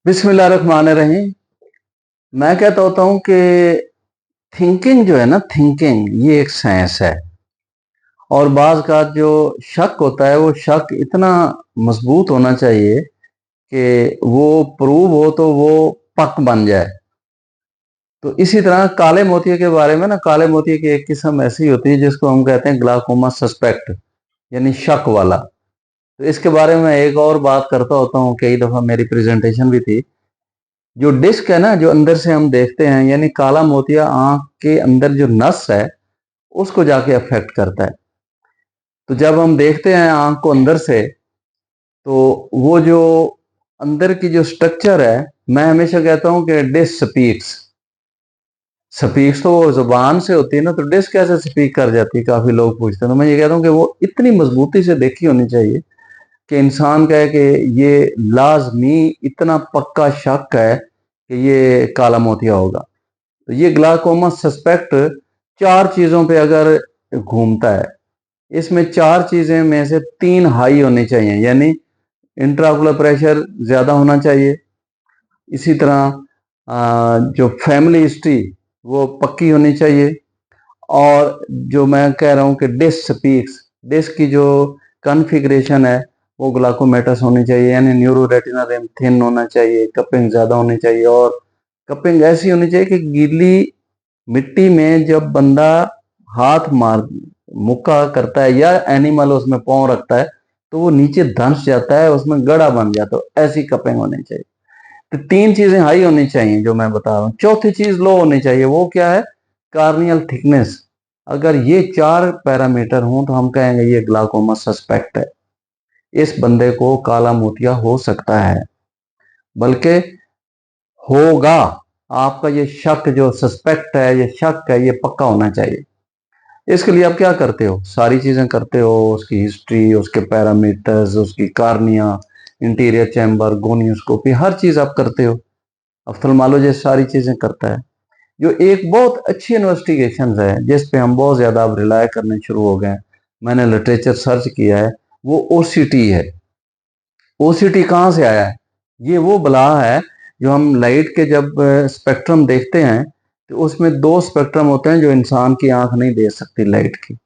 बिस्मिल्लाहिर्रहमानिर्रहीम। मैं कहता होता हूँ कि थिंकिंग जो है ना, थिंकिंग ये एक साइंस है। और बाज का जो शक होता है वो शक इतना मजबूत होना चाहिए कि वो प्रूव हो तो वो पक बन जाए। तो इसी तरह काले मोतिये के बारे में ना, काले मोतिये की एक किस्म ऐसी होती है जिसको हम कहते हैं ग्लाकोमा सस्पेक्ट, यानी शक वाला। तो इसके बारे में एक और बात करता होता हूँ, कई दफा मेरी प्रेजेंटेशन भी थी। जो डिस्क है ना, जो अंदर से हम देखते हैं, यानी काला मोतिया आंख के अंदर जो नस है उसको जाके अफेक्ट करता है। तो जब हम देखते हैं आंख को अंदर से, तो वो जो अंदर की जो स्ट्रक्चर है, मैं हमेशा कहता हूं कि डिस्क स्पीक्स। स्पीक्स तो वो जुबान से होती है ना, तो डिस्क कैसे स्पीक कर जाती है, काफी लोग पूछते हैं। तो मैं ये कहता हूं कि वो इतनी मजबूती से देखी होनी चाहिए कि इंसान कहे कि ये लाजमी, इतना पक्का शक है कि ये काला मोतिया होगा। तो ये ग्लाकोमा सस्पेक्ट चार चीजों पे अगर घूमता है, इसमें चार चीजें में से तीन हाई होनी चाहिए, यानी इंट्राकुलर प्रेशर ज्यादा होना चाहिए। इसी तरह जो फैमिली हिस्ट्री वो पक्की होनी चाहिए। और जो मैं कह रहा हूं कि डिस्क स्पीक्स, डिस्क की जो कॉन्फ़िगरेशन है वो ग्लाकोमेटस होनी चाहिए, यानी न्यूरो रेटिना रिम थिन होना चाहिए, कपिंग ज्यादा होनी चाहिए। और कपिंग ऐसी होनी चाहिए कि गीली मिट्टी में जब बंदा हाथ मार मुक्का करता है या एनिमल उसमें पांव रखता है तो वो नीचे धंस जाता है, उसमें गड़ा बन जाता है। ऐसी कपिंग होनी चाहिए। तो तीन चीजें हाई होनी चाहिए जो मैं बता रहा हूँ। चौथी चीज लो होनी चाहिए, वो क्या है? Corneal thickness. अगर ये चार पैरामीटर हों तो हम कहेंगे ये ग्लाकोमा सस्पेक्ट है, इस बंदे को काला मोतिया हो सकता है, बल्कि होगा। आपका ये शक जो सस्पेक्ट है, ये शक है, ये पक्का होना चाहिए। इसके लिए आप क्या करते हो? सारी चीजें करते हो, उसकी हिस्ट्री, उसके पैरामीटर्स, उसकी कार्निया, इंटीरियर चैम्बर, गोनियोस्कोपी, हर चीज आप करते हो। ऑप्थेल्मोलॉजिस्ट सारी चीजें करता है। जो एक बहुत अच्छी इन्वेस्टिगेशन है जिस पे हम बहुत ज्यादा अब रिलाय करने शुरू हो गए हैं, मैंने लिटरेचर सर्च किया है, वो ओसीटी है। ओसीटी कहाँ से आया है? ये वो बला है जो हम लाइट के जब स्पेक्ट्रम देखते हैं तो उसमें दो स्पेक्ट्रम होते हैं जो इंसान की आंख नहीं देख सकती लाइट की।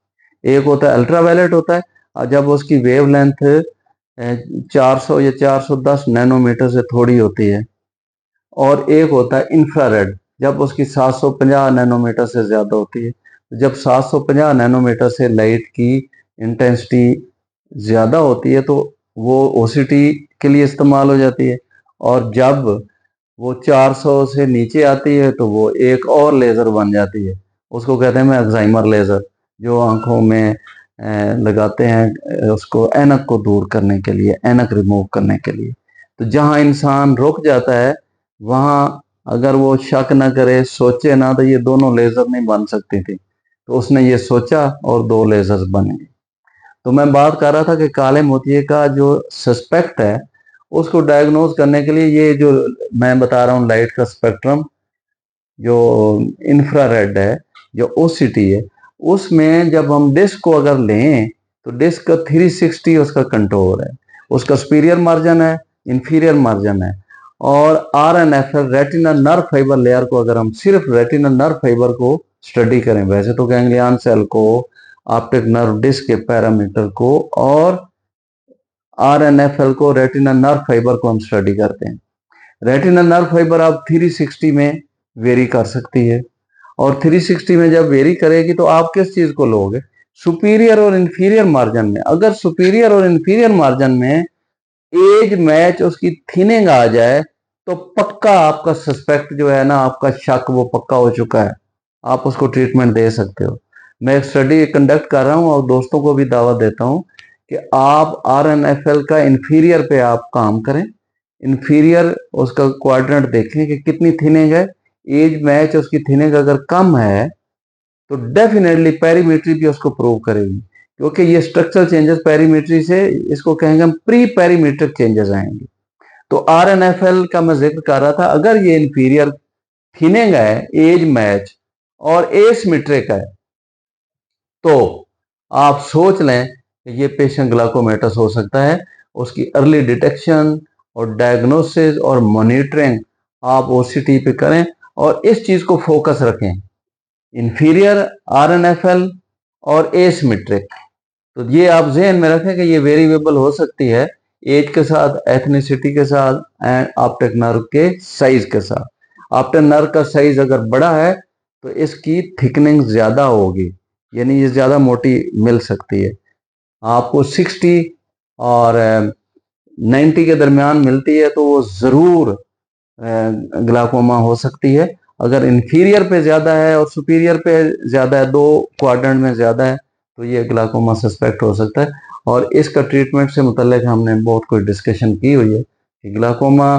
एक होता है अल्ट्रावायलेट होता है, और जब उसकी वेवलेंथ 400 या 410 नैनोमीटर से थोड़ी होती है। और एक होता है इंफ्रारेड, जब उसकी 750 नैनोमीटर से ज्यादा होती है। जब 750 नैनोमीटर से लाइट की इंटेंसिटी ज्यादा होती है तो वो ओसीटी के लिए इस्तेमाल हो जाती है। और जब वो 400 से नीचे आती है तो वो एक और लेजर बन जाती है, उसको कहते हैं अल्जाइमर लेजर, जो आंखों में लगाते हैं उसको ऐनक को दूर करने के लिए, ऐनक रिमूव करने के लिए। तो जहां इंसान रुक जाता है वहां अगर वो शक ना करे, सोचे ना, तो ये दोनों लेजर नहीं बन सकती थी। तो उसने ये सोचा और दो लेजर्स बन गए। तो मैं बात कर रहा था कि काले मोतिये का जो सस्पेक्ट है उसको डायग्नोज करने के लिए ये जो मैं बता रहा हूँ लाइट का स्पेक्ट्रम, जो इंफ्रारेड है, जो ओसीटी है, उसमें जब हम डिस्क को अगर लें तो डिस्क का 360 उसका कंट्रोल है। उसका सुपीरियर मार्जिन है, इंफीरियर मार्जिन है। और R N F L, retina nerve fibre layer को अगर हम सिर्फ रेटिना नर्व फाइबर को स्टडी करें, वैसे तो गैंग्लियन सेल को, ऑप्टिक नर्व डिस्क के पैरामीटर को और आर एन एफ एल को, रेटिना नर्व फाइबर को हम स्टडी करते हैं। रेटिना नर्व फाइबर आप 360 में वेरी कर सकती है। और 360 में जब वेरी करेगी तो आप किस चीज को लोगे? सुपीरियर और इंफीरियर मार्जिन में। अगर सुपीरियर और इंफीरियर मार्जिन में एज मैच उसकी थिनिंग आ जाए तो पक्का आपका सस्पेक्ट जो है ना, आपका शक वो पक्का हो चुका है, आप उसको ट्रीटमेंट दे सकते हो। मैं एक स्टडी कंडक्ट कर रहा हूँ और दोस्तों को भी दावत देता हूँ कि आप आर एन एफ एल का इंफीरियर पे आप काम करें। इंफीरियर उसका क्वाड्रेंट देखें कि कितनी थिनिंग है। एज मैच उसकी थिनिंग अगर कम है तो डेफिनेटली पेरीमेट्री भी उसको प्रूव करेगी, क्योंकि ये स्ट्रक्चरल चेंजेस पेरीमेट्री से, इसको कहेंगे हम प्री पेरीमेट्रिक चेंजेस आएंगे। तो आर एन एफ एल का मैं जिक्र कर रहा था, अगर ये इंफीरियर थिनिंग है, एज मैच और एसिमेट्रिक है, तो आप सोच लें कि ये पेशेंट ग्लाकोमेटस हो सकता है। उसकी अर्ली डिटेक्शन और डायग्नोसिस और मॉनिटरिंग आप ओसीटी पे करें और इस चीज को फोकस रखें, इंफीरियर RNFL और एसिमेट्रिक। तो ये आप जहन में रखें कि ये वेरिएबल हो सकती है एज के साथ, एथनिसिटी के साथ एंड ऑप्टिक नर्व के साइज के साथ। ऑप्टिक नर्व का साइज अगर बड़ा है तो इसकी थिकनिंग ज्यादा होगी, यानी ये ज्यादा मोटी मिल सकती है। आपको 60 और 90 के दरमियान मिलती है तो वो जरूर ग्लाकोमा हो सकती है। अगर इंफीरियर पे ज्यादा है और सुपीरियर पे ज्यादा है, 2 क्वाड्रेंट में ज्यादा है, तो ये ग्लाकोमा सस्पेक्ट हो सकता है। और इसका ट्रीटमेंट से मुतल्लिक हमने बहुत कुछ डिस्कशन की हुई है कि ग्लाकोमा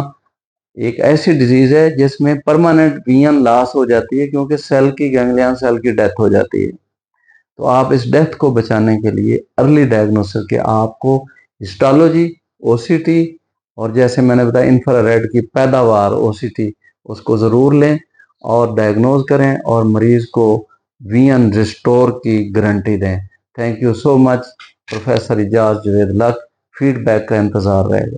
एक ऐसी डिजीज है जिसमें परमानेंट विजन लॉस हो जाती है, क्योंकि सेल की, गैंग्लियन सेल की डेथ हो जाती है। तो आप इस डेथ को बचाने के लिए अर्ली डायग्नोसिस के आपको हिस्टोलॉजी, ओसीटी और जैसे मैंने बताया इंफ्रारेड की पैदावार ओसीटी, उसको ज़रूर लें और डायग्नोज करें और मरीज को विजन रिस्टोर की गारंटी दें। Thank you so much. Professor Ijaz Javed लक। फीडबैक का इंतज़ार रहेगा।